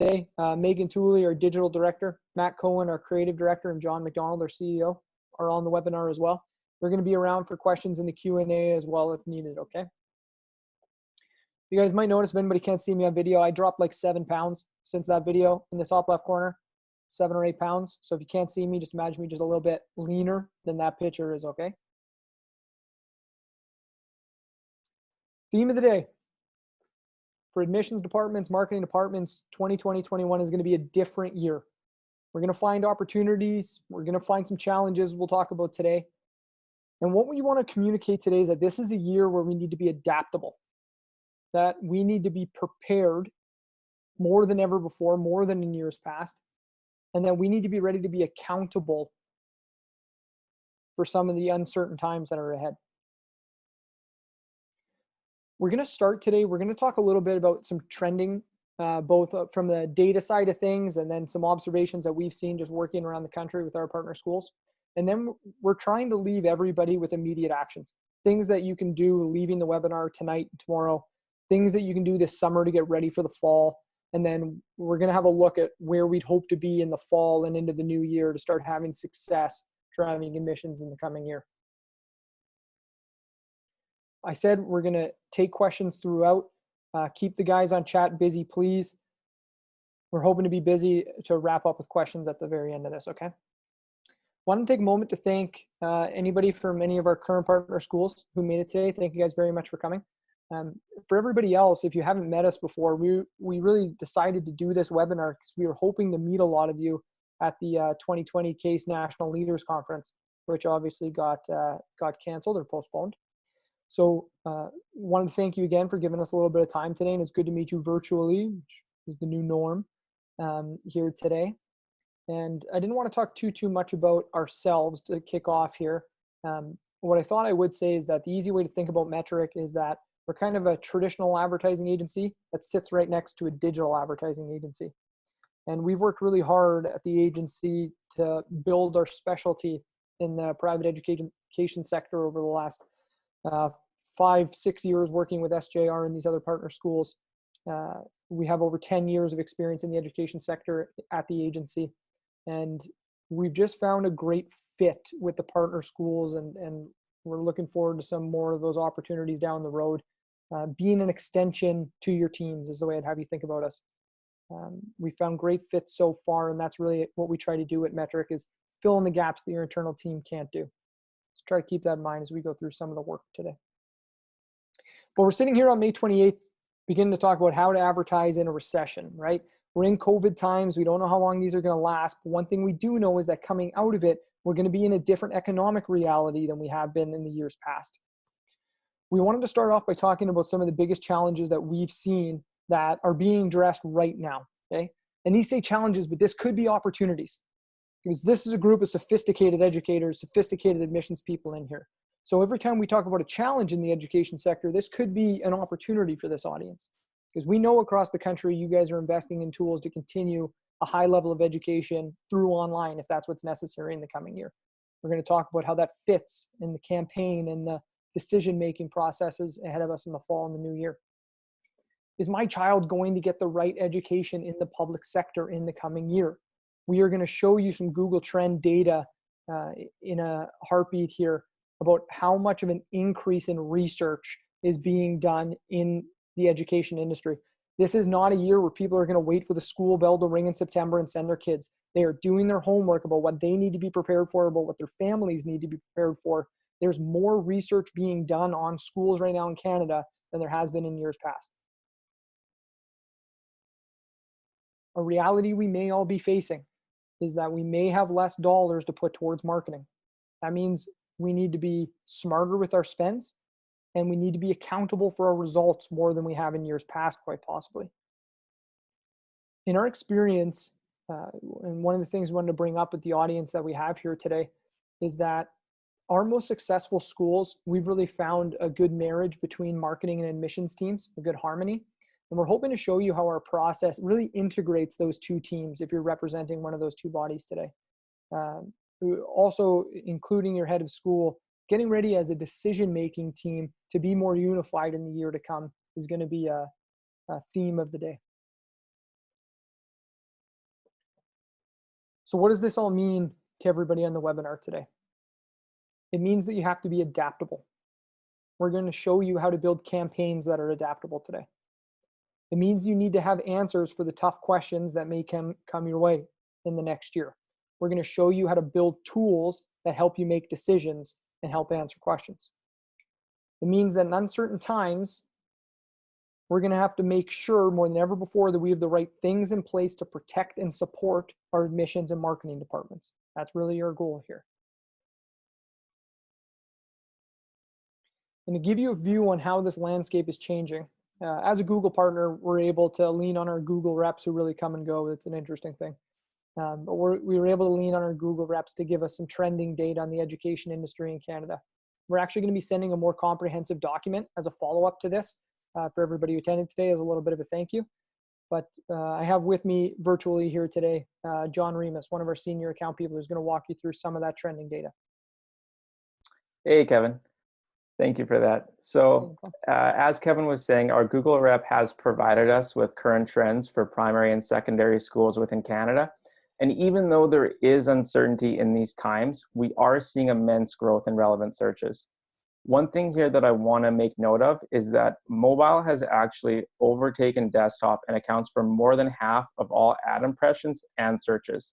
today. Megan Tooley, our digital director, Matt Cohen, our creative director, and John McDonald, our CEO, are on the webinar as well. They're going to be around for questions in the Q&A as well if needed, okay? You guys might notice, if anybody can't see me on video, I dropped like 7 pounds since that video in the top left corner, 7 or 8 pounds. So if you can't see me, just imagine me just a little bit leaner than that picture is, okay? Theme of the day. For admissions departments, marketing departments, 2020-21 is going to be a different year. We're going to find opportunities. We're going to find some challenges we'll talk about today. And what we want to communicate today is that this is a year where we need to be adaptable, that we need to be prepared more than ever before, more than in years past, and that we need to be ready to be accountable for some of the uncertain times that are ahead. We're going to start today. We're going to talk a little bit about some trending, both from the data side of things and then some observations that we've seen just working around the country with our partner schools. And then we're trying to leave everybody with immediate actions, things that you can do leaving the webinar tonight, tomorrow, things that you can do this summer to get ready for the fall. And then we're going to have a look at where we'd hope to be in the fall and into the new year to start having success driving admissions in the coming year. I said we're going to take questions throughout. Keep the guys on chat busy, please. We're hoping to be busy to wrap up with questions at the very end of this, okay? Want to take a moment to thank anybody from any of our current partner schools who made it today. Thank you guys very much for coming. For everybody else, if you haven't met us before, we really decided to do this webinar because we were hoping to meet a lot of you at the 2020 CASE National Leaders Conference, which obviously got canceled or postponed. So wanted to thank you again for giving us a little bit of time today, and it's good to meet you virtually, which is the new norm here today. And I didn't want to talk too much about ourselves to kick off here. What I thought I would say is that the easy way to think about Metric is that we're kind of a traditional advertising agency that sits right next to a digital advertising agency. And we've worked really hard at the agency to build our specialty in the private education sector over the last 5-6 years working with SJR and these other partner schools. We have over 10 years of experience in the education sector at the agency. And we've just found a great fit with the partner schools, and we're looking forward to some more of those opportunities down the road. Being an extension to your teams is the way I'd have you think about us. We found great fits so far, and that's really what we try to do at Metric, is fill in the gaps that your internal team can't do. So try to keep that in mind as we go through some of the work today. But we're sitting here on May 28th, beginning to talk about how to advertise in a recession, right? We're in COVID times. We don't know how long these are going to last. But one thing we do know is that coming out of it, we're going to be in a different economic reality than we have been in the years past. We wanted to start off by talking about some of the biggest challenges that we've seen that are being addressed right now, okay? And these say challenges, but this could be opportunities, because this is a group of sophisticated educators, sophisticated admissions people in here. So every time we talk about a challenge in the education sector, this could be an opportunity for this audience, because we know across the country you guys are investing in tools to continue a high level of education through online if that's what's necessary in the coming year. We're going to talk about how that fits in the campaign and the decision-making processes ahead of us in the fall and the new year. Is my child going to get the right education in the public sector in the coming year? We are going to show you some Google Trend data in a heartbeat here about how much of an increase in research is being done in the education industry. This is not a year where people are going to wait for the school bell to ring in September and send their kids. They are doing their homework about what they need to be prepared for, about what their families need to be prepared for. There's more research being done on schools right now in Canada than there has been in years past. A reality we may all be facing is that we may have less dollars to put towards marketing. That means we need to be smarter with our spends, and we need to be accountable for our results more than we have in years past, quite possibly. In our experience, and one of the things we wanted to bring up with the audience that we have here today is that our most successful schools, we've really found a good marriage between marketing and admissions teams, a good harmony. And we're hoping to show you how our process really integrates those two teams if you're representing one of those two bodies today. Also, including your head of school, getting ready as a decision-making team to be more unified in the year to come is going to be a theme of the day. So what does this all mean to everybody on the webinar today? It means that you have to be adaptable. We're going to show you how to build campaigns that are adaptable today. It means you need to have answers for the tough questions that may come your way in the next year. We're going to show you how to build tools that help you make decisions and help answer questions. It means that in uncertain times, we're going to have to make sure more than ever before that we have the right things in place to protect and support our admissions and marketing departments. That's really our goal here. And to give you a view on how this landscape is changing, as a Google partner, we're able to lean on our Google reps who really come and go. It's an interesting thing. But we were able to lean on our Google reps to give us some trending data on the education industry in Canada. We're actually going to be sending a more comprehensive document as a follow-up to this for everybody who attended today as a little bit of a thank you. But I have with me virtually here today, John Remus, one of our senior account people who's going to walk you through some of that trending data. Hey, Kevin. Thank you for that. So as Kevin was saying, our Google rep has provided us with current trends for primary and secondary schools within Canada. And even though there is uncertainty in these times, we are seeing immense growth in relevant searches. One thing here that I want to make note of is that mobile has actually overtaken desktop and accounts for more than half of all ad impressions and searches.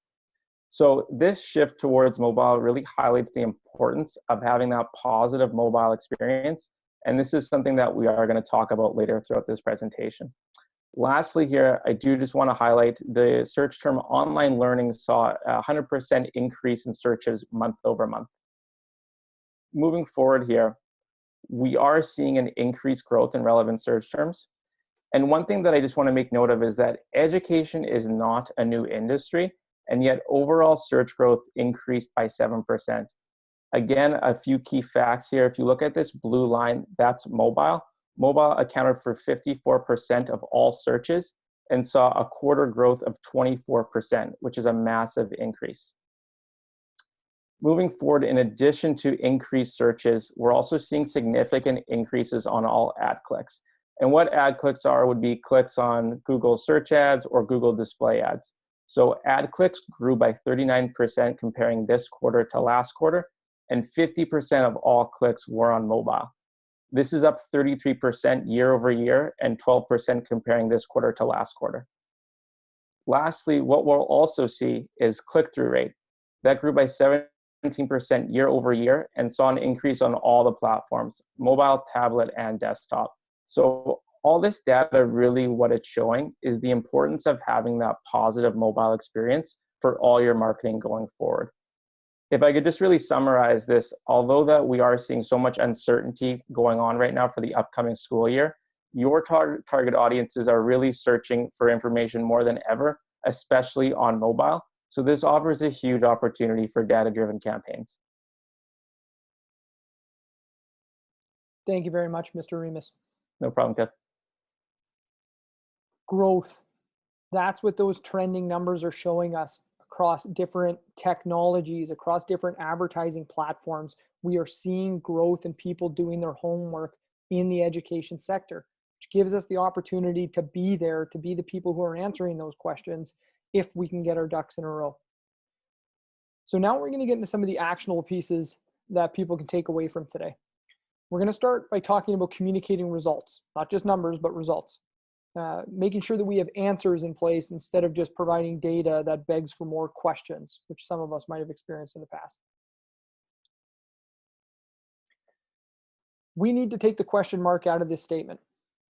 So this shift towards mobile really highlights the importance of having that positive mobile experience. And this is something that we are going to talk about later throughout this presentation. Lastly here, I do just want to highlight the search term online learning saw a 100% increase in searches month over month. Moving forward here, we are seeing an increased growth in relevant search terms. And one thing that I just want to make note of is that education is not a new industry, and yet overall search growth increased by 7%. Again, a few key facts here. If you look at this blue line, that's mobile. Mobile accounted for 54% of all searches and saw a quarter growth of 24%, which is a massive increase. Moving forward, in addition to increased searches, we're also seeing significant increases on all ad clicks. And what ad clicks are would be clicks on Google search ads or Google display ads. So ad clicks grew by 39% comparing this quarter to last quarter, and 50% of all clicks were on mobile. This is up 33% year over year and 12% comparing this quarter to last quarter. Lastly, what we'll also see is click-through rate. That grew by 17% year over year and saw an increase on all the platforms, mobile, tablet, and desktop. So all this data, really what it's showing is the importance of having that positive mobile experience for all your marketing going forward. If I could just really summarize this, although that we are seeing so much uncertainty going on right now for the upcoming school year, your target audiences are really searching for information more than ever, especially on mobile. So this offers a huge opportunity for data-driven campaigns. Thank you very much, Mr. Remus. No problem, Kev. Growth. That's what those trending numbers are showing us across different technologies, across different advertising platforms. We are seeing growth in people doing their homework in the education sector, which gives us the opportunity to be there, to be the people who are answering those questions if we can get our ducks in a row. So now we're going to get into some of the actionable pieces that people can take away from today. We're going to start by talking about communicating results, not just numbers, but results. Making sure that we have answers in place instead of just providing data that begs for more questions, which some of us might have experienced in the past. We need to take the question mark out of this statement.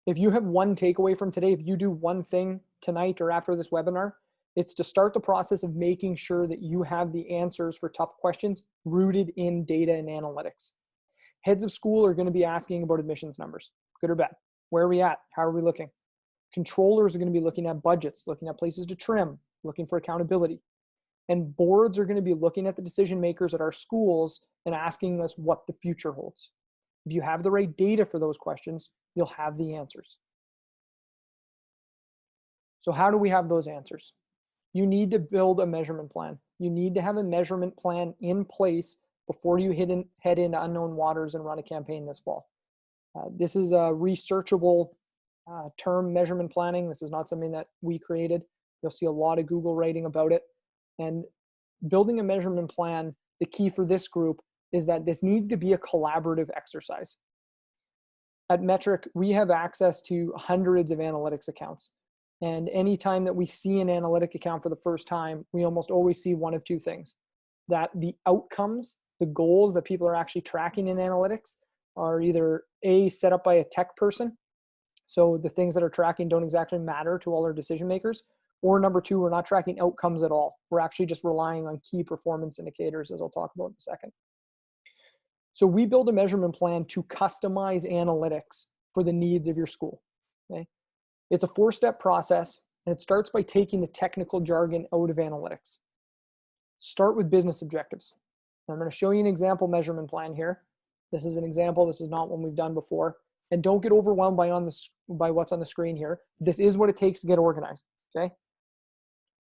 If you have one takeaway from today, if you do one thing tonight or after this webinar, it's to start the process of making sure that you have the answers for tough questions rooted in data and analytics. Heads of school are going to be asking about admissions numbers, good or bad. Where are we at? How are we looking? Controllers are going to be looking at budgets, looking at places to trim, looking for accountability. And boards are going to be looking at the decision makers at our schools and asking us what the future holds. If you have the right data for those questions, you'll have the answers. So how do we have those answers? You need to build a measurement plan. You need to have a measurement plan in place before you head into unknown waters and run a campaign this fall. This is a researchable term, measurement planning. This is not something that we created. You'll see a lot of Google writing about it. And building a measurement plan, the key for this group is that this needs to be a collaborative exercise. At Metric, we have access to hundreds of analytics accounts. And anytime that we see an analytic account for the first time, we almost always see one of two things: that the outcomes, the goals that people are actually tracking in analytics are either A, set up by a tech person, so the things that are tracking don't exactly matter to all our decision makers, or number two, we're not tracking outcomes at all. We're actually just relying on key performance indicators, as I'll talk about in a second. So we build a measurement plan to customize analytics for the needs of your school. Okay? It's a 4-step process, and it starts by taking the technical jargon out of analytics. Start with business objectives. I'm going to show you an example measurement plan here. This is an example. This is not one we've done before. And don't get overwhelmed by what's on the screen here. This is what it takes to get organized, okay?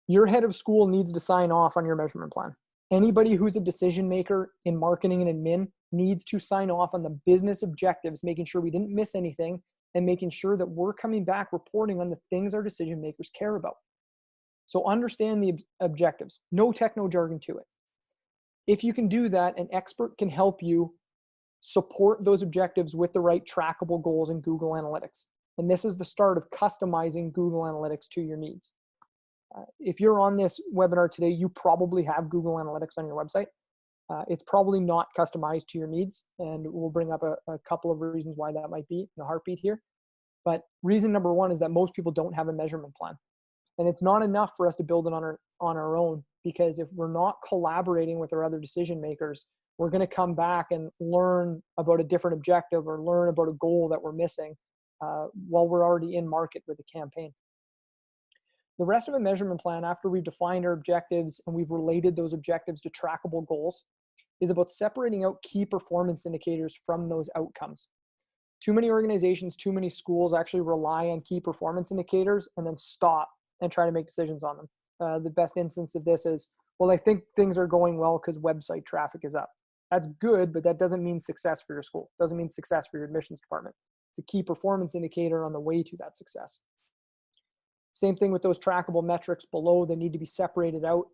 Your head of school needs to sign off on your measurement plan. Anybody who's a decision maker in marketing and admin needs to sign off on the business objectives, making sure we didn't miss anything and making sure that we're coming back reporting on the things our decision makers care about. So understand the objectives. No techno jargon to it. If you can do that, an expert can help you support those objectives with the right trackable goals in Google Analytics. And this is the start of customizing Google Analytics to your needs. If you're on this webinar today, you probably have Google Analytics on your website. It's probably not customized to your needs, and we'll bring up a couple of reasons why that might be in a heartbeat here. But reason number one is that most people don't have a measurement plan. And it's not enough for us to build it on our own, because if we're not collaborating with our other decision makers, we're going to come back and learn about a different objective or learn about a goal that we're missing while we're already in market with a campaign. The rest of a measurement plan, after we've defined our objectives and we've related those objectives to trackable goals, is about separating out key performance indicators from those outcomes. Too many organizations, too many schools actually rely on key performance indicators and then stop and try to make decisions on them. The best instance of this is, well, I think things are going well because website traffic is up. That's good, but that doesn't mean success for your school. It doesn't mean success for your admissions department. It's a key performance indicator on the way to that success. Same thing with those trackable metrics below. They need to be separated out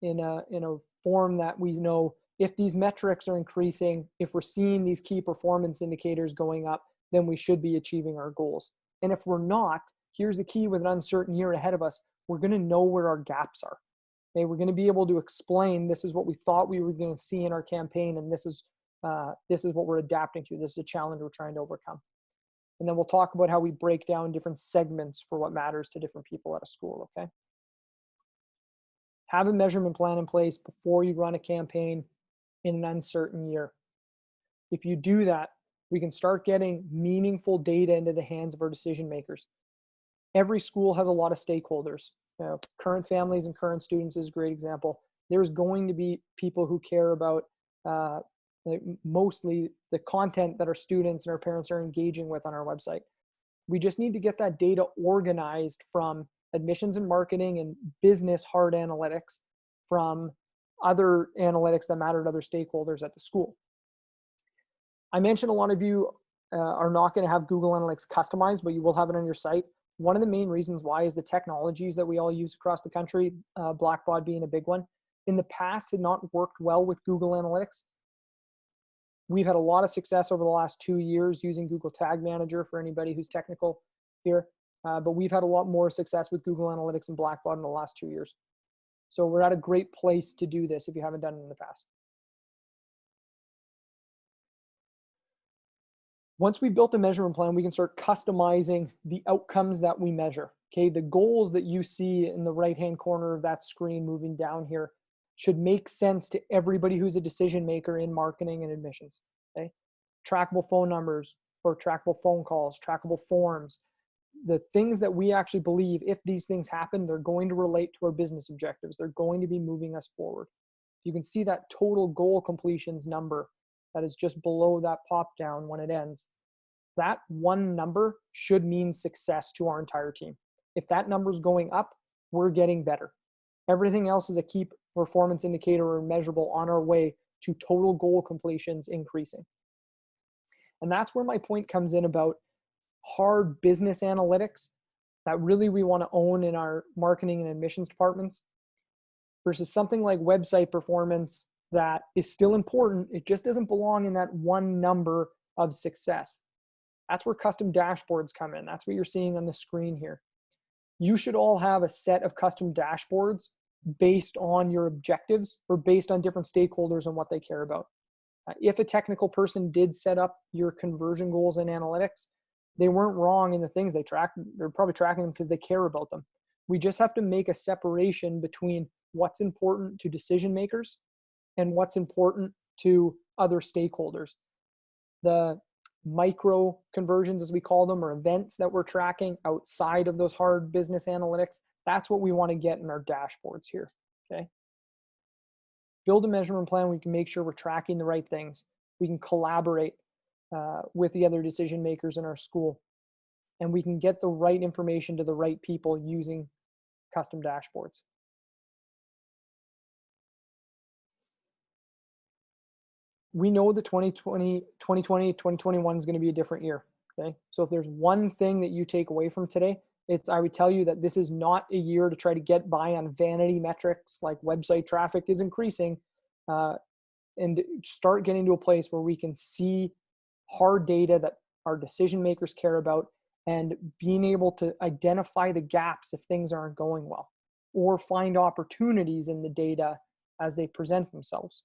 in a form that we know if these metrics are increasing, if we're seeing these key performance indicators going up, then we should be achieving our goals. And if we're not, here's the key: with an uncertain year ahead of us, we're going to know where our gaps are. Okay, we're going to be able to explain, this is what we thought we were going to see in our campaign, and this is what we're adapting to. This is a challenge we're trying to overcome. And then we'll talk about how we break down different segments for what matters to different people at a school, okay? Have a measurement plan in place before you run a campaign in an uncertain year. If you do that, we can start getting meaningful data into the hands of our decision makers. Every school has a lot of stakeholders. Current families and current students is a great example. There's going to be people who care about mostly the content that our students and our parents are engaging with on our website. We just need to get that data organized from admissions and marketing and business hard analytics, from other analytics that matter to other stakeholders at the school. I mentioned a lot of you are not going to have Google Analytics customized, but you will have it on your site. One of the main reasons why is the technologies that we all use across the country, Blackbaud being a big one, in the past had not worked well with Google Analytics. We've had a lot of success over the last 2 years using Google Tag Manager for anybody who's technical here, but we've had a lot more success with Google Analytics and Blackbaud in the last 2 years. So we're at a great place to do this if you haven't done it in the past. Once we built a measurement plan, we can start customizing the outcomes that we measure. Okay, the goals that you see in the right-hand corner of that screen moving down here should make sense to everybody who's a decision maker in marketing and admissions. Okay, trackable phone numbers or trackable phone calls, trackable forms, the things that we actually believe, if these things happen, they're going to relate to our business objectives. They're going to be moving us forward. You can see that total goal completions number that is just below that pop down when it ends. That one number should mean success to our entire team. If that number is going up, we're getting better. Everything else is a key performance indicator or measurable on our way to total goal completions increasing. And that's where my point comes in about hard business analytics that really we want to own in our marketing and admissions departments. versus something like website performance that is still important. It just doesn't belong in that one number of success. That's where custom dashboards come in. That's what you're seeing on the screen here. You should all have a set of custom dashboards based on your objectives or based on different stakeholders and what they care about. If a technical person did set up your conversion goals in analytics, they weren't wrong in the things they track. They're probably tracking them because they care about them. We just have to make a separation between what's important to decision makers and what's important to other stakeholders. The micro conversions, as we call them, or events that we're tracking outside of those hard business analytics, that's what we want to get in our dashboards here, okay? Build a measurement plan. We can make sure we're tracking the right things. We can collaborate with the other decision makers in our school, and we can get the right information to the right people using custom dashboards. We know that 2020, 2021 is going to be a different year, okay? So if there's one thing that you take away from today, I would tell you that this is not a year to try to get by on vanity metrics like website traffic is increasing, and start getting to a place where we can see hard data that our decision makers care about, and being able to identify the gaps if things aren't going well, or find opportunities in the data as they present themselves.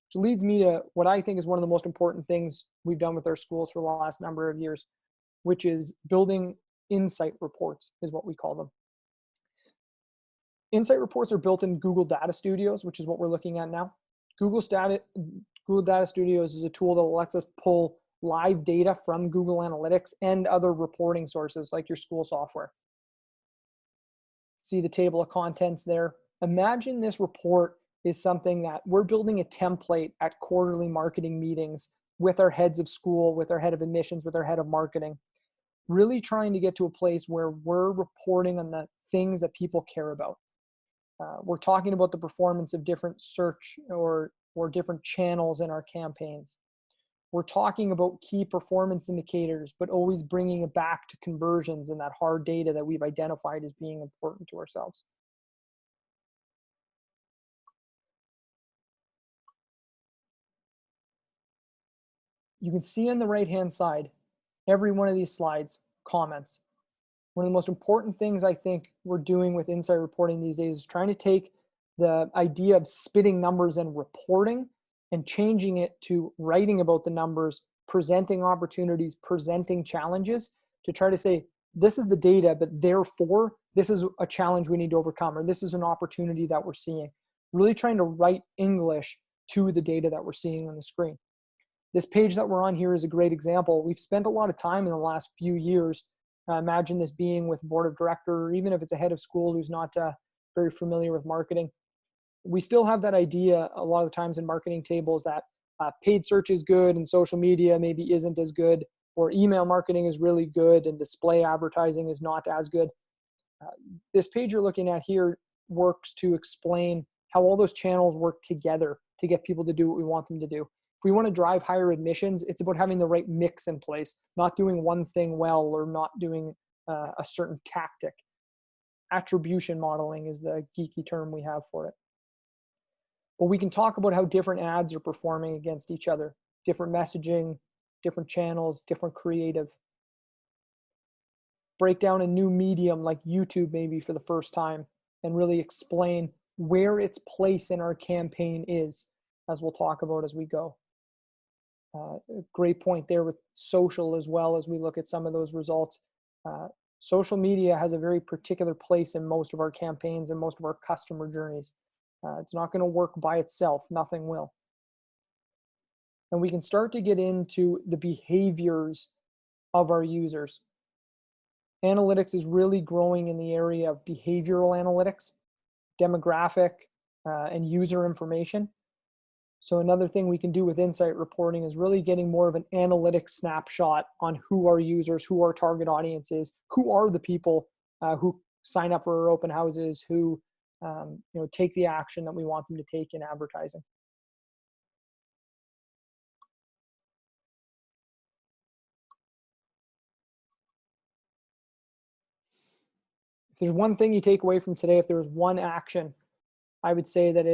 Which leads me to what I think is one of the most important things we've done with our schools for the last number of years, which is building insight reports, is what we call them. Insight reports are built in Google Data Studios, which is what we're looking at now. Google Data Studios is a tool that lets us pull live data from Google Analytics and other reporting sources like your school software. See the table of contents there. Imagine this report is something that we're building a template at quarterly marketing meetings with our heads of school, with our head of admissions, with our head of marketing, really trying to get to a place where we're reporting on the things that people care about. We're talking about the performance of different search or different channels in our campaigns. We're talking about key performance indicators, but always bringing it back to conversions and that hard data that we've identified as being important to ourselves. You can see on the right-hand side, every one of these slides, comments. One of the most important things I think we're doing with insight reporting these days is trying to take the idea of spitting numbers and reporting and changing it to writing about the numbers, presenting opportunities, presenting challenges, to try to say, this is the data, but therefore, this is a challenge we need to overcome, or this is an opportunity that we're seeing. Really trying to write English to the data that we're seeing on the screen. This page that we're on here is a great example. We've spent a lot of time in the last few years. Imagine this being with board of director, or even if it's a head of school who's not very familiar with marketing. We still have that idea a lot of the times in marketing tables that paid search is good and social media maybe isn't as good, or email marketing is really good and display advertising is not as good. This page you're looking at here works to explain how all those channels work together to get people to do what we want them to do. If we want to drive higher admissions, it's about having the right mix in place, not doing one thing well or not doing a certain tactic. Attribution modeling is the geeky term we have for it. But we can talk about how different ads are performing against each other, different messaging, different channels, different creative. Break down a new medium like YouTube maybe for the first time and really explain where its place in our campaign is, as we'll talk about as we go. Great point there with social as well, as we look at some of those results. Social media has a very particular place in most of our campaigns and most of our customer journeys. It's not going to work by itself. Nothing will. And we can start to get into the behaviors of our users. Analytics is really growing in the area of behavioral analytics, demographic, and user information. So another thing we can do with insight reporting is really getting more of an analytic snapshot on who our users, who our target audience is, who are the people who sign up for our open houses, who take the action that we want them to take in advertising. If there's one thing you take away from today, if there was one action, I would say that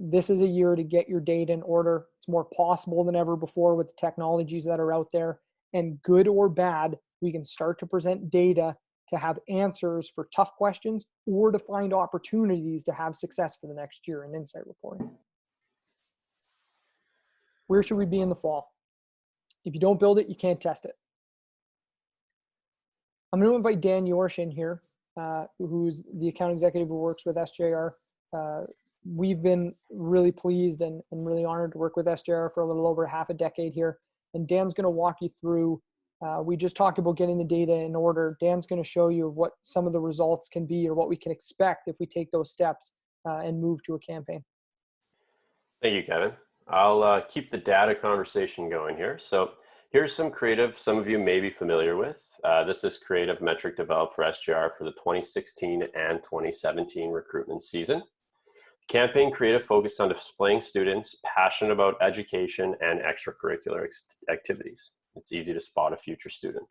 this is a year to get your data in order. It's more possible than ever before with the technologies that are out there. And good or bad, we can start to present data to have answers for tough questions or to find opportunities to have success for the next year in insight reporting. Where should we be in the fall? If you don't build it, you can't test it. I'm going to invite Dan Yorsh in here, who's the account executive who works with SJR. We've been really pleased and really honored to work with SJR for a little over half a decade here. And Dan's going to walk you through, we just talked about getting the data in order. Dan's going to show you what some of the results can be or what we can expect if we take those steps and move to a campaign. Thank you, Kevin. I'll keep the data conversation going here. So here's some creative some of you may be familiar with. This is creative metric developed for SJR for the 2016 and 2017 recruitment season. Campaign creative focused on displaying students passionate about education and extracurricular activities. It's easy to spot a future student.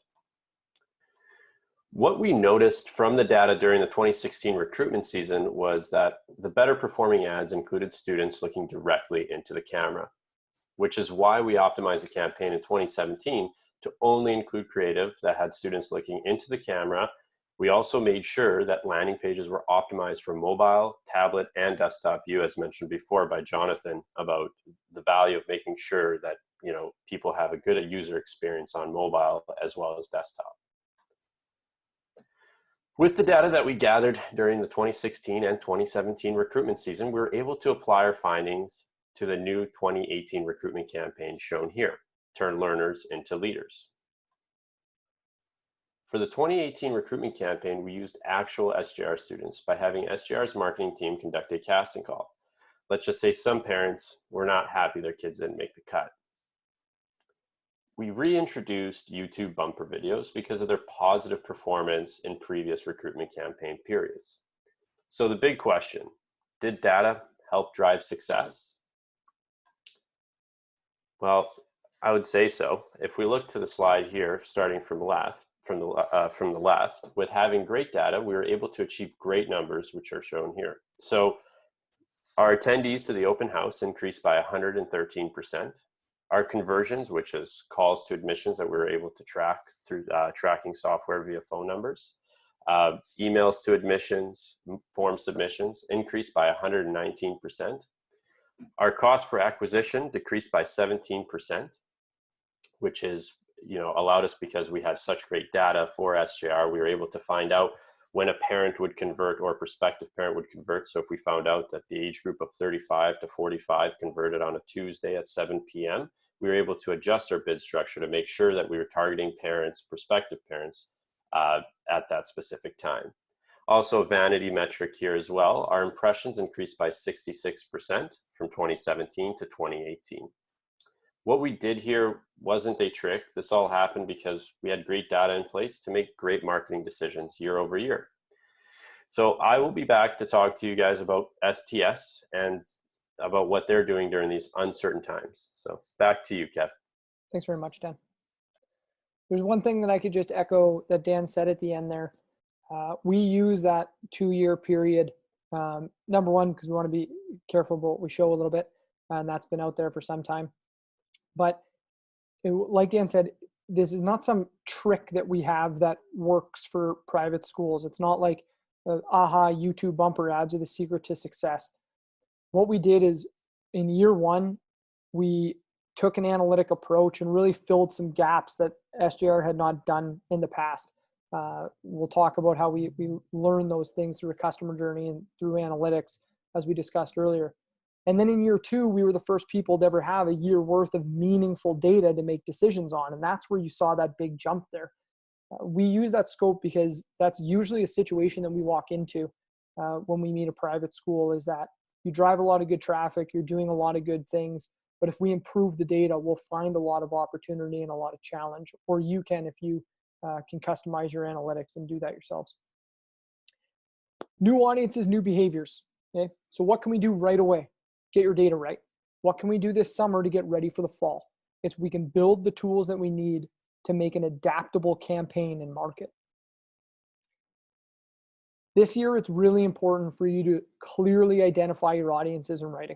What we noticed from the data during the 2016 recruitment season was that the better performing ads included students looking directly into the camera, which is why we optimized the campaign in 2017 to only include creative that had students looking into the camera. We also made sure that landing pages were optimized for mobile, tablet, and desktop view, as mentioned before by Jonathan, about the value of making sure that people have a good user experience on mobile as well as desktop. With the data that we gathered during the 2016 and 2017 recruitment season, we were able to apply our findings to the new 2018 recruitment campaign shown here, Turn Learners into Leaders. For the 2018 recruitment campaign, we used actual SJR students by having SJR's marketing team conduct a casting call. Let's just say some parents were not happy their kids didn't make the cut. We reintroduced YouTube bumper videos because of their positive performance in previous recruitment campaign periods. So the big question, did data help drive success? Well, I would say so. If we look to the slide here, starting from the left, with having great data, we were able to achieve great numbers, which are shown here. So our attendees to the open house increased by 113%. Our conversions, which is calls to admissions that we were able to track through tracking software via phone numbers, emails to admissions, form submissions, increased by 119%. Our cost per acquisition decreased by 17%, which is allowed us, because we had such great data for SJR, we were able to find out when a parent would convert or a prospective parent would convert. So if we found out that the age group of 35 to 45 converted on a Tuesday at 7 p.m., we were able to adjust our bid structure to make sure that we were targeting parents, prospective parents, at that specific time. Also, a vanity metric here as well. Our impressions increased by 66% from 2017 to 2018. What we did here wasn't a trick. This all happened because we had great data in place to make great marketing decisions year over year. So I will be back to talk to you guys about STS and about what they're doing during these uncertain times. So back to you, Kev. Thanks very much, Dan. There's one thing that I could just echo that Dan said at the end there. We use that 2-year period, number one, because we want to be careful about what we show a little bit, and that's been out there for some time. But like Dan said, this is not some trick that we have that works for private schools. It's not like YouTube bumper ads are the secret to success. What we did is in year one, we took an analytic approach and really filled some gaps that SJR had not done in the past. We'll talk about how we learn those things through a customer journey and through analytics, as we discussed earlier. And then in year two, we were the first people to ever have a year worth of meaningful data to make decisions on. And that's where you saw that big jump there. We use that scope because that's usually a situation that we walk into when we meet a private school, is that you drive a lot of good traffic, you're doing a lot of good things, but if we improve the data, we'll find a lot of opportunity and a lot of challenge, or you can if you can customize your analytics and do that yourselves. New audiences, new behaviors. Okay, so what can we do right away? Get your data right. What can we do this summer to get ready for the fall? It's we can build the tools that we need to make an adaptable campaign and market. This year, it's really important for you to clearly identify your audiences in writing.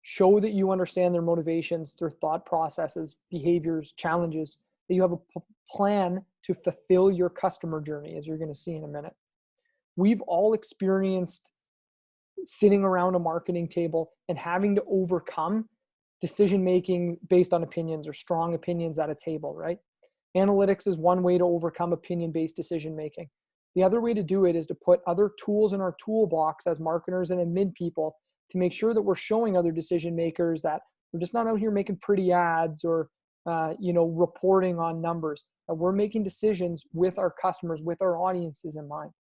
Show that you understand their motivations, their thought processes, behaviors, challenges, that you have a plan to fulfill your customer journey, as you're going to see in a minute. We've all experienced sitting around a marketing table and having to overcome decision-making based on opinions or strong opinions at a table, right? Analytics is one way to overcome opinion-based decision-making. The other way to do it is to put other tools in our toolbox as marketers and admin people to make sure that we're showing other decision makers that we're just not out here making pretty ads or reporting on numbers, that we're making decisions with our customers, with our audiences in mind.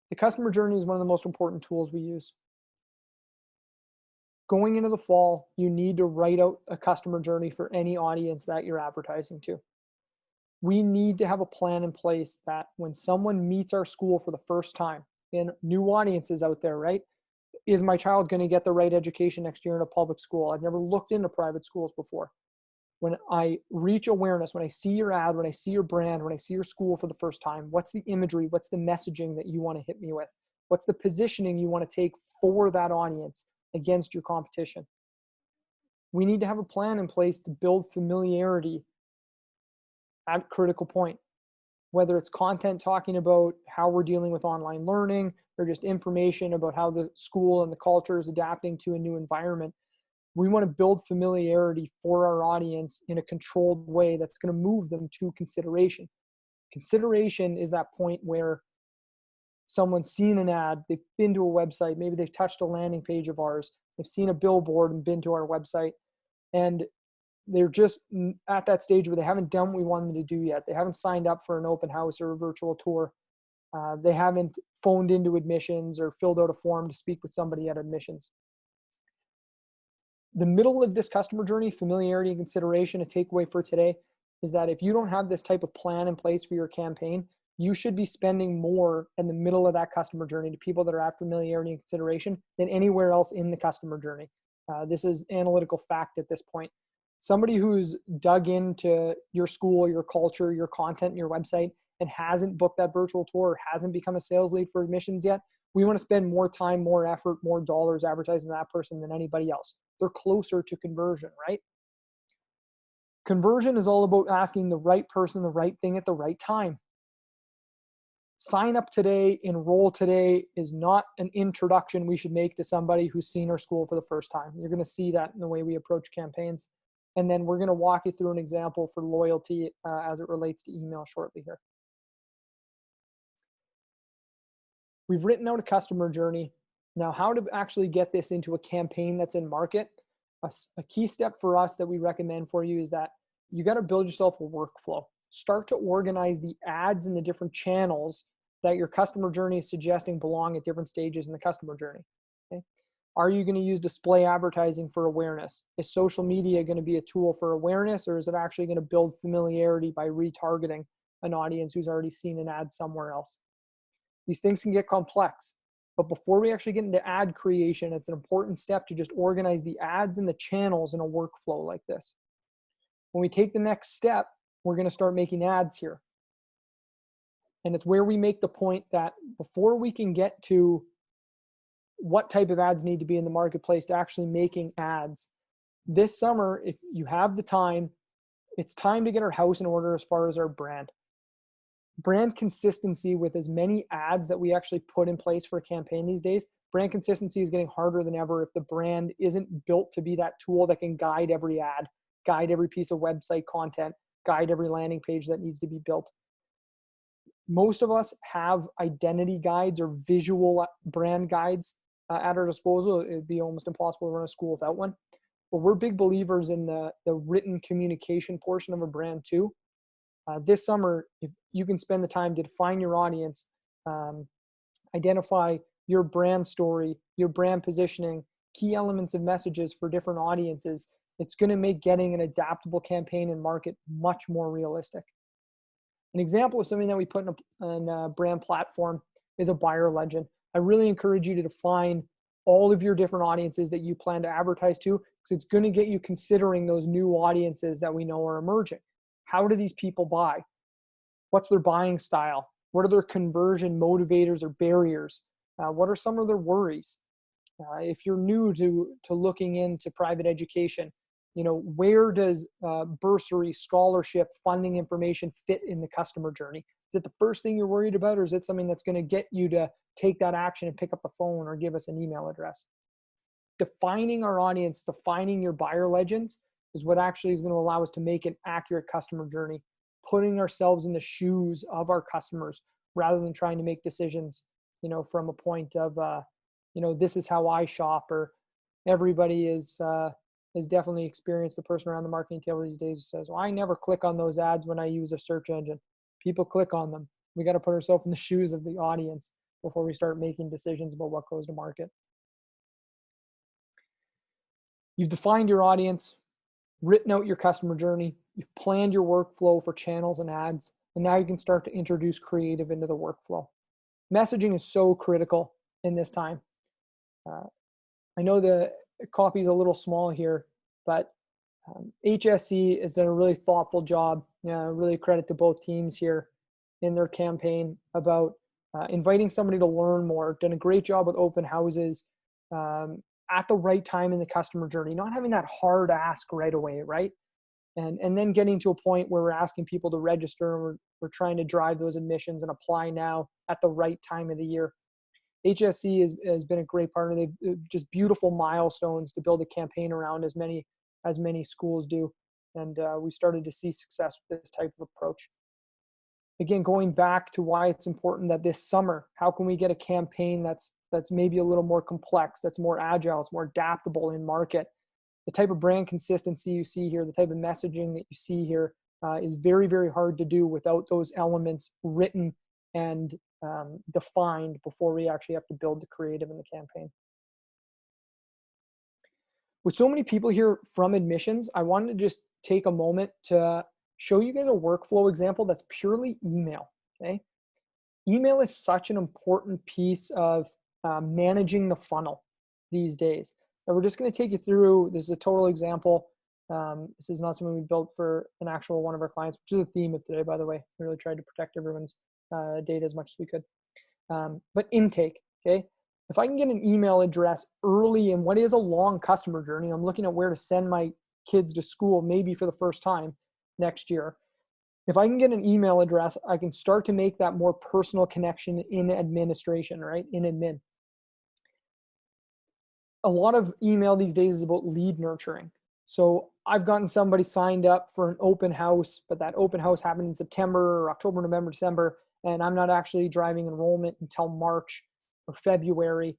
The customer journey is one of the most important tools we use. Going into the fall, you need to write out a customer journey for any audience that you're advertising to. We need to have a plan in place that when someone meets our school for the first time, and new audiences out there, right? Is my child going to get the right education next year in a public school? I've never looked into private schools before. When I reach awareness, when I see your ad, when I see your brand, when I see your school for the first time, what's the imagery? What's the messaging that you want to hit me with? What's the positioning you want to take for that audience against your competition? We need to have a plan in place to build familiarity at critical point. Whether it's content talking about how we're dealing with online learning or just information about how the school and the culture is adapting to a new environment, we want to build familiarity for our audience in a controlled way that's going to move them to consideration. Consideration is that point where someone's seen an ad, they've been to a website, maybe they've touched a landing page of ours, they've seen a billboard and been to our website, and they're just at that stage where they haven't done what we want them to do yet. They haven't signed up for an open house or a virtual tour. They haven't phoned into admissions or filled out a form to speak with somebody at admissions. The middle of this customer journey, familiarity and consideration, a takeaway for today is that if you don't have this type of plan in place for your campaign, you should be spending more in the middle of that customer journey to people that are at familiarity and consideration than anywhere else in the customer journey. This is analytical fact at this point. Somebody who's dug into your school, your culture, your content, and your website, and hasn't booked that virtual tour or hasn't become a sales lead for admissions yet, we want to spend more time, more effort, more dollars advertising that person than anybody else. They're closer to conversion, right? Conversion is all about asking the right person the right thing at the right time. Sign up today, enroll today is not an introduction we should make to somebody who's seen our school for the first time. You're going to see that in the way we approach campaigns. And then we're going to walk you through an example for loyalty as it relates to email shortly here. We've written out a customer journey. Now, how to actually get this into a campaign that's in market? A key step for us that we recommend for you is that you got to build yourself a workflow. Start to organize the ads in the different channels that your customer journey is suggesting belong at different stages in the customer journey. Okay? Are you going to use display advertising for awareness? Is social media going to be a tool for awareness, or is it actually going to build familiarity by retargeting an audience who's already seen an ad somewhere else? These things can get complex, but before we actually get into ad creation, it's an important step to just organize the ads and the channels in a workflow like this. When we take the next step, we're going to start making ads here. And it's where we make the point that before we can get to what type of ads need to be in the marketplace to actually making ads, this summer, if you have the time, it's time to get our house in order as far as our brand. Brand consistency with as many ads that we actually put in place for a campaign these days, brand consistency is getting harder than ever if the brand isn't built to be that tool that can guide every ad, guide every piece of website content, guide every landing page that needs to be built. Most of us have identity guides or visual brand guides at our disposal. It'd be almost impossible to run a school without one. But we're big believers in the written communication portion of a brand too. This summer, if you can spend the time to define your audience, identify your brand story, your brand positioning, key elements of messages for different audiences, it's going to make getting an adaptable campaign and market much more realistic. An example of something that we put in a brand platform is a buyer legend. I really encourage you to define all of your different audiences that you plan to advertise to, because it's going to get you considering those new audiences that we know are emerging. How do these people buy? What's their buying style? What are their conversion motivators or barriers? What are some of their worries? If you're new to looking into private education, where does bursary, scholarship, funding information fit in the customer journey? Is it the first thing you're worried about, or is it something that's going to get you to take that action and pick up the phone or give us an email address? Defining our audience, defining your buyer legends is what actually is going to allow us to make an accurate customer journey, putting ourselves in the shoes of our customers rather than trying to make decisions, from a point of, this is how I shop, or everybody has definitely experienced the person around the marketing table these days who says, well, I never click on those ads when I use a search engine. People click on them. We got to put ourselves in the shoes of the audience before we start making decisions about what goes to market. You've defined your audience, written out your customer journey, you've planned your workflow for channels and ads, and now you can start to introduce creative into the workflow. Messaging is so critical in this time. I know the copy is a little small here, but HSC has done a really thoughtful job. Really credit to both teams here in their campaign about inviting somebody to learn more. Done a great job with open houses at the right time in the customer journey, not having that hard ask right away, right? And then getting to a point where we're asking people to register, and we're trying to drive those admissions and apply now at the right time of the year. HSC has been a great partner. They've just beautiful milestones to build a campaign around, as many schools do. And we started to see success with this type of approach. Again, going back to why it's important that this summer, how can we get a campaign that's maybe a little more complex, that's more agile, it's more adaptable in market. The type of brand consistency you see here, the type of messaging that you see here is very, very hard to do without those elements written and defined before we actually have to build the creative in the campaign. With so many people here from admissions, I wanted to just take a moment to show you guys a workflow example that's purely email, okay? Email is such an important piece of managing the funnel these days. And we're just going to take you through, this is a total example. This is not something we built for an actual one of our clients, which is a theme of today, by the way. We really tried to protect everyone's data as much as we could. But intake, okay? If I can get an email address early in what is a long customer journey, I'm looking at where to send my kids to school, maybe for the first time next year. If I can get an email address, I can start to make that more personal connection in administration, right? In admin. A lot of email these days is about lead nurturing. So I've gotten somebody signed up for an open house, but that open house happened in September or October, November, December, and I'm not actually driving enrollment until March or February.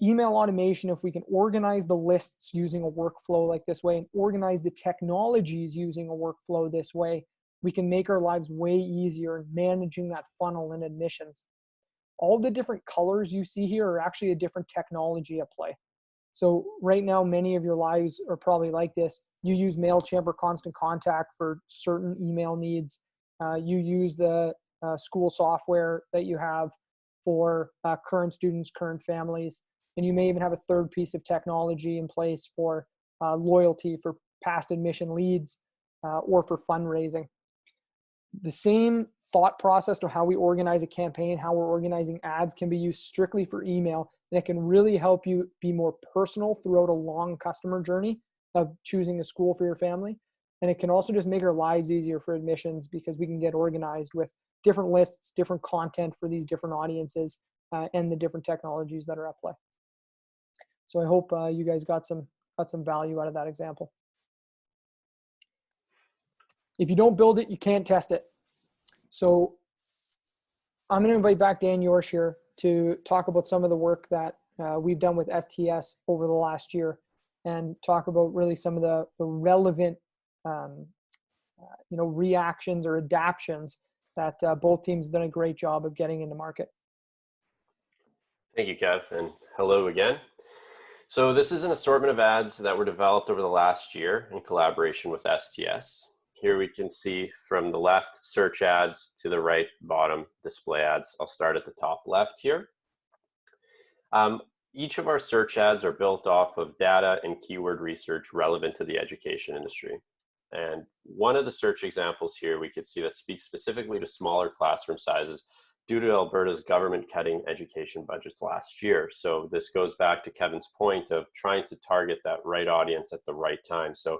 Email automation, if we can organize the lists using a workflow like this way and organize the technologies using a workflow this way, we can make our lives way easier in managing that funnel and admissions. All the different colors you see here are actually a different technology at play. So right now, many of your lives are probably like this. You use MailChimp or Constant Contact for certain email needs. You use the school software that you have for current students, current families. And you may even have a third piece of technology in place for loyalty, for past admission leads, or for fundraising. The same thought process to how we organize a campaign, how we're organizing ads can be used strictly for email. And it can really help you be more personal throughout a long customer journey of choosing a school for your family. And it can also just make our lives easier for admissions because we can get organized with different lists, different content for these different audiences, and the different technologies that are at play. So I hope you guys got some value out of that example. If you don't build it, you can't test it. So I'm going to invite back Dan Yorsh here to talk about some of the work that we've done with STS over the last year and talk about really some of the relevant reactions or adaptions that both teams have done a great job of getting into market. Thank you, Kev, and hello again. So this is an assortment of ads that were developed over the last year in collaboration with STS. Here we can see from the left search ads to the right bottom display ads. I'll start at the top left here. Each of our search ads are built off of data and keyword research relevant to the education industry. And one of the search examples here we could see that speaks specifically to smaller classroom sizes due to Alberta's government cutting education budgets last year. So this goes back to Kevin's point of trying to target that right audience at the right time. So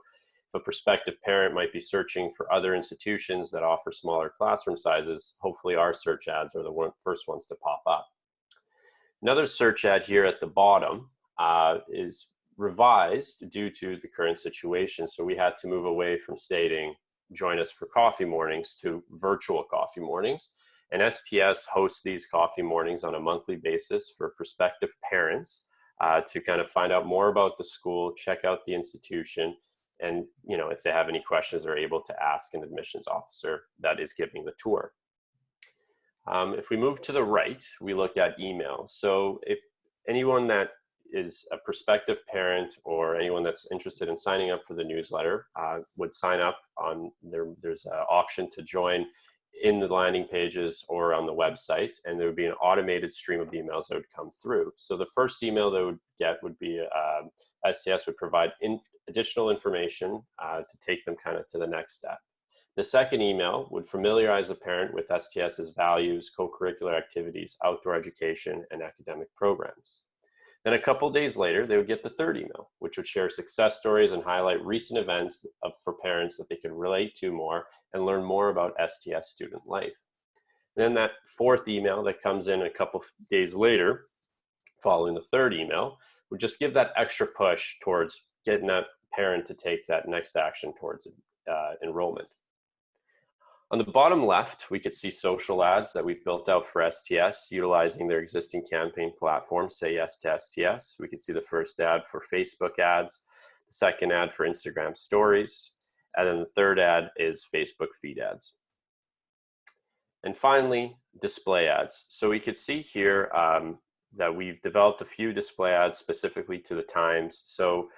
if a prospective parent might be searching for other institutions that offer smaller classroom sizes, hopefully our search ads are the first ones to pop up. Another search ad here at the bottom is revised due to the current situation. So we had to move away from stating, join us for coffee mornings, to virtual coffee mornings. And STS hosts these coffee mornings on a monthly basis for prospective parents to kind of find out more about the school, check out the institution, and if they have any questions, they're able to ask an admissions officer that is giving the tour. If we move to the right, we look at email. So if anyone that is a prospective parent or anyone that's interested in signing up for the newsletter would sign up on there's an option to join in the landing pages or on the website, and there would be an automated stream of emails that would come through. So the first email they would get would be STS would provide additional information to take them kind of to the next step. The second email would familiarize the parent with STS's values, co-curricular activities, outdoor education, and academic programs. Then a couple days later, they would get the third email, which would share success stories and highlight recent events for parents that they could relate to more and learn more about STS student life. And then that fourth email that comes in a couple days later, following the third email, would just give that extra push towards getting that parent to take that next action towards enrollment. On the bottom left, we could see social ads that we've built out for STS utilizing their existing campaign platform, Say Yes to STS. We could see the first ad for Facebook ads, the second ad for Instagram stories, and then the third ad is Facebook feed ads. And finally, display ads. So we could see here that we've developed a few display ads specifically to the times. So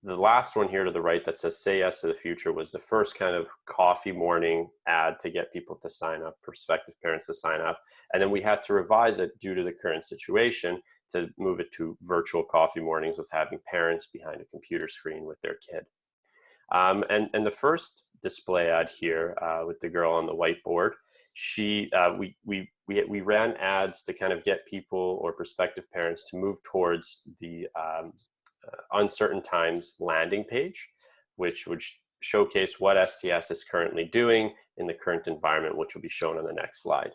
the last one here to the right that says Say Yes to the Future was the first kind of coffee morning ad to get people to sign up, prospective parents to sign up. And then we had to revise it due to the current situation to move it to virtual coffee mornings with having parents behind a computer screen with their kid. And the first display ad here with the girl on the whiteboard, we ran ads to kind of get people or prospective parents to move towards the uncertain times landing page, which would showcase what STS is currently doing in the current environment, which will be shown on the next slide.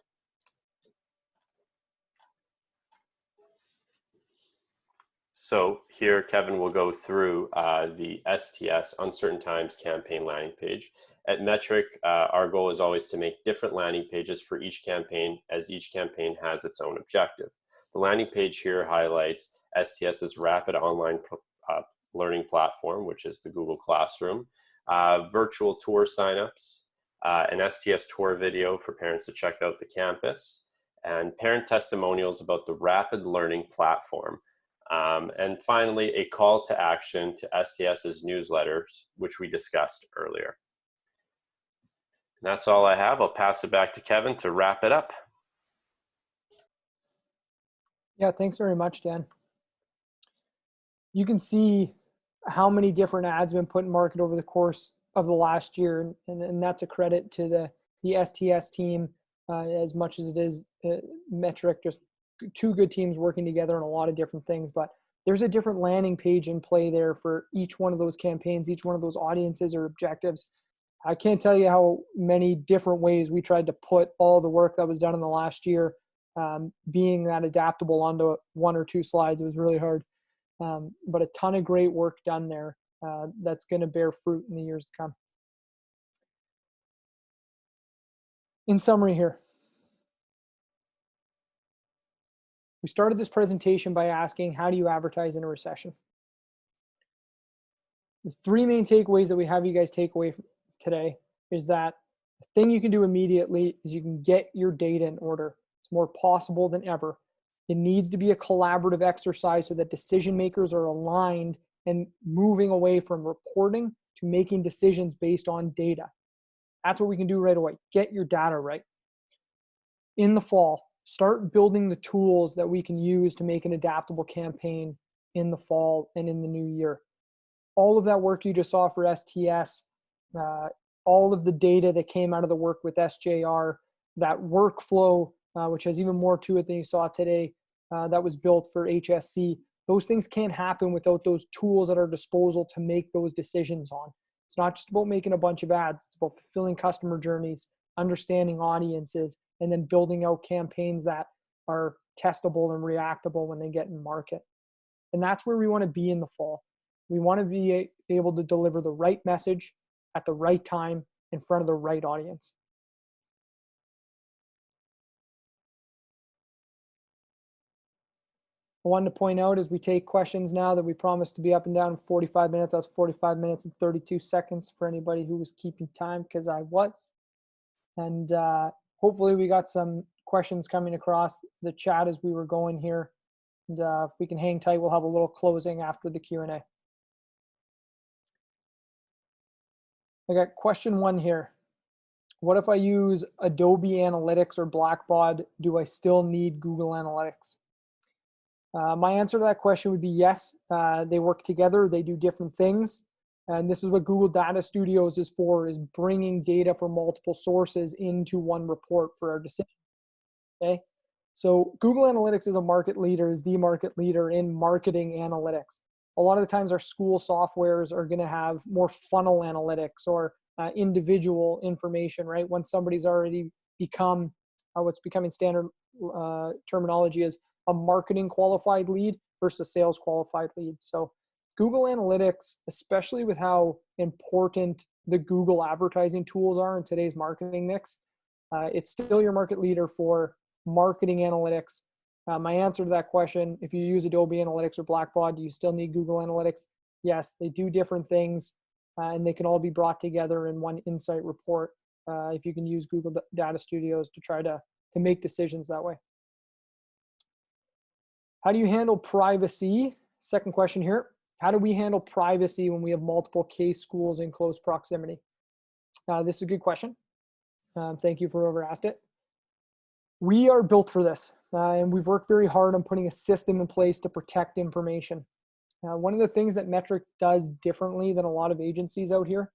So here, Kevin will go through the STS Uncertain Times campaign landing page. At Metric, our goal is always to make different landing pages for each campaign, as each campaign has its own objective. The landing page here highlights STS's rapid online learning platform, which is the Google Classroom, virtual tour signups, an STS tour video for parents to check out the campus, and parent testimonials about the rapid learning platform. And finally, a call to action to STS's newsletters, which we discussed earlier. And that's all I have. I'll pass it back to Kevin to wrap it up. Yeah, thanks very much, Dan. You can see how many different ads have been put in market over the course of the last year, and that's a credit to the STS team as much as it is Metric, just two good teams working together on a lot of different things. But there's a different landing page in play there for each one of those campaigns, each one of those audiences or objectives. I can't tell you how many different ways we tried to put all the work that was done in the last year, being that adaptable onto one or two slides. It was really hard. But a ton of great work done there that's going to bear fruit in the years to come. In summary here, we started this presentation by asking, how do you advertise in a recession? The three main takeaways that we have you guys take away from today is that the thing you can do immediately is you can get your data in order. It's more possible than ever. It needs to be a collaborative exercise so that decision makers are aligned and moving away from reporting to making decisions based on data. That's what we can do right away. Get your data right. In the fall, start building the tools that we can use to make an adaptable campaign in the fall and in the new year. All of that work you just saw for STS all of the data that came out of the work with SJR, that workflow, which has even more to it than you saw today, that was built for HSC. Those things can't happen without those tools at our disposal to make those decisions on. It's not just about making a bunch of ads. It's about fulfilling customer journeys, understanding audiences, and then building out campaigns that are testable and reactable when they get in market. And that's where we want to be in the fall. We want to be able to deliver the right message at the right time in front of the right audience. I wanted to point out as we take questions now that we promised to be up and down in 45 minutes. That's 45 minutes and 32 seconds for anybody who was keeping time, because I was. And hopefully we got some questions coming across the chat as we were going here. And if we can hang tight, we'll have a little closing after the Q&A. I got question 1 here. What if I use Adobe Analytics or Blackbaud? Do I still need Google Analytics? My answer to that question would be yes. They work together. They do different things. And this is what Google Data Studios is for, is bringing data from multiple sources into one report for our decision. Okay. So Google Analytics is a market leader, is the market leader in marketing analytics. A lot of the times our school softwares are going to have more funnel analytics or individual information, right? Once somebody's already become, what's becoming standard terminology is a marketing qualified lead versus sales qualified lead. So Google Analytics, especially with how important the Google advertising tools are in today's marketing mix, it's still your market leader for marketing analytics. My answer to that question, if you use Adobe Analytics or Blackbaud, do you still need Google Analytics? Yes, they do different things, and they can all be brought together in one insight report if you can use Google Data Studios to try to make decisions that way. How do you handle privacy? Second question here. How do we handle privacy when we have multiple case schools in close proximity? This is a good question. Thank you for whoever asked it. We are built for this, and we've worked very hard on putting a system in place to protect information. One of the things that Metric does differently than a lot of agencies out here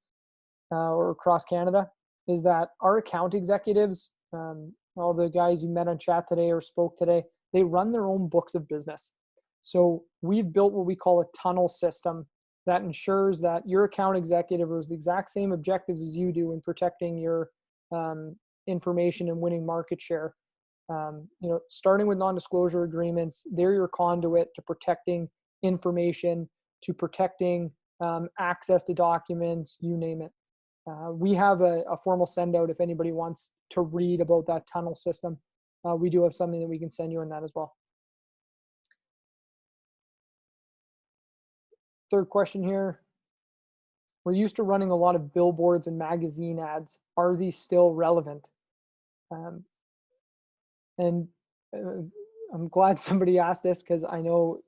or across Canada is that our account executives, all the guys you met on chat today or spoke today, they run their own books of business. So we've built what we call a tunnel system that ensures that your account executive has the exact same objectives as you do in protecting your information and winning market share. Starting with non-disclosure agreements, they're your conduit to protecting information, to protecting access to documents, you name it. We have a formal send out if anybody wants to read about that tunnel system. We do have something that we can send you on that as well. Third question here. We're used to running a lot of billboards and magazine ads. Are these still relevant? I'm glad somebody asked this, because I know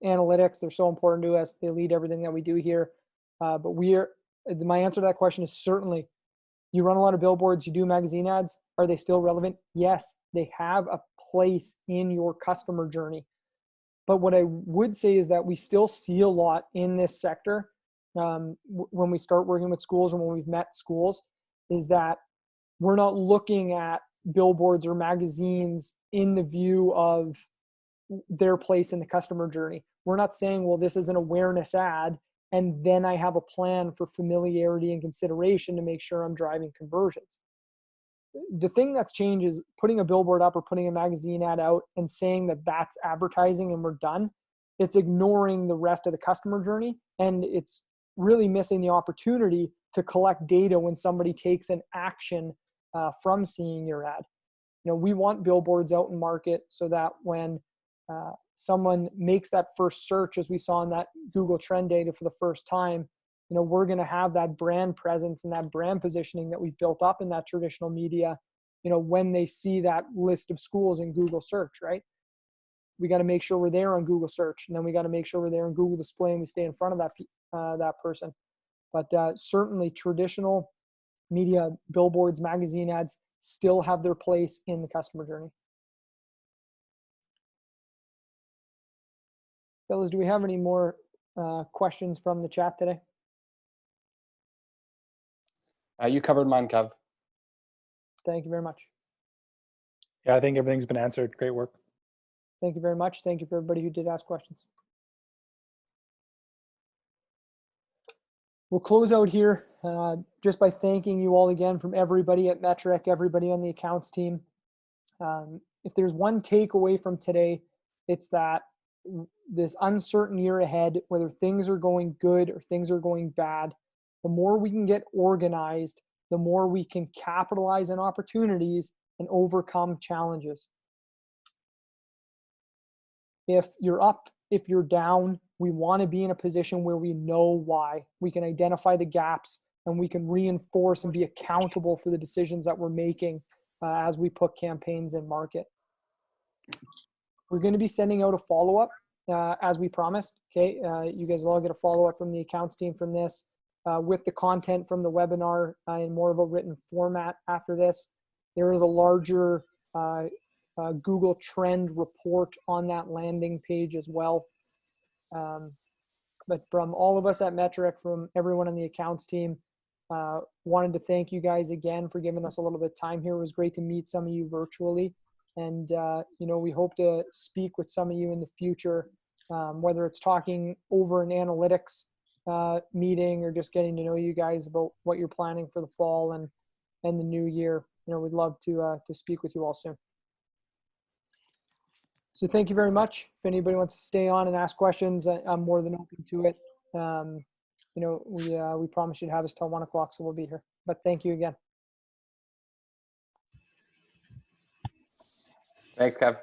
analytics, they're so important to us. They lead everything that we do here. But my answer to that question is certainly. You run a lot of billboards, you do magazine ads. Are they still relevant? Yes, they have a place in your customer journey. But what I would say is that we still see a lot in this sector when we start working with schools, or when we've met schools, is that we're not looking at billboards or magazines in the view of their place in the customer journey. We're not saying, well, this is an awareness ad, and then I have a plan for familiarity and consideration to make sure I'm driving conversions. The thing that's changed is putting a billboard up or putting a magazine ad out and saying that that's advertising and we're done. It's ignoring the rest of the customer journey, and it's really missing the opportunity to collect data when somebody takes an action from seeing your ad. We want billboards out in market so that when someone makes that first search, as we saw in that Google trend data for the first time, we're going to have that brand presence and that brand positioning that we built up in that traditional media, when they see that list of schools in Google search, right? We got to make sure we're there on Google search, and then we got to make sure we're there in Google display and we stay in front of that person. But certainly traditional media, billboards, magazine ads still have their place in the customer journey. Fellas, do we have any more questions from the chat today? You covered mine, Kev. Thank you very much. Yeah, I think everything's been answered. Great work. Thank you very much. Thank you for everybody who did ask questions. We'll close out here just by thanking you all again from everybody at Metric, everybody on the accounts team. If there's one takeaway from today, it's that this uncertain year ahead, whether things are going good or things are going bad, the more we can get organized, the more we can capitalize on opportunities and overcome challenges. If you're up, if you're down, we want to be in a position where we know why. We can identify the gaps and we can reinforce and be accountable for the decisions that we're making as we put campaigns in market. We're going to be sending out a follow-up as we promised. Okay, you guys will all get a follow-up from the accounts team from this with the content from the webinar in more of a written format after this. There is a larger Google Trend report on that landing page as well. But from all of us at Metric, from everyone on the accounts team, wanted to thank you guys again for giving us a little bit of time here. It was great to meet some of you virtually. And, you know, we hope to speak with some of you in the future, whether it's talking over an analytics meeting or just getting to know you guys about what you're planning for the fall and the new year. You know, we'd love to speak with you all soon. So thank you very much. If anybody wants to stay on and ask questions, I'm more than open to it. You know, we promise you to have us till 1 o'clock, so we'll be here. But thank you again. Thanks, Kev.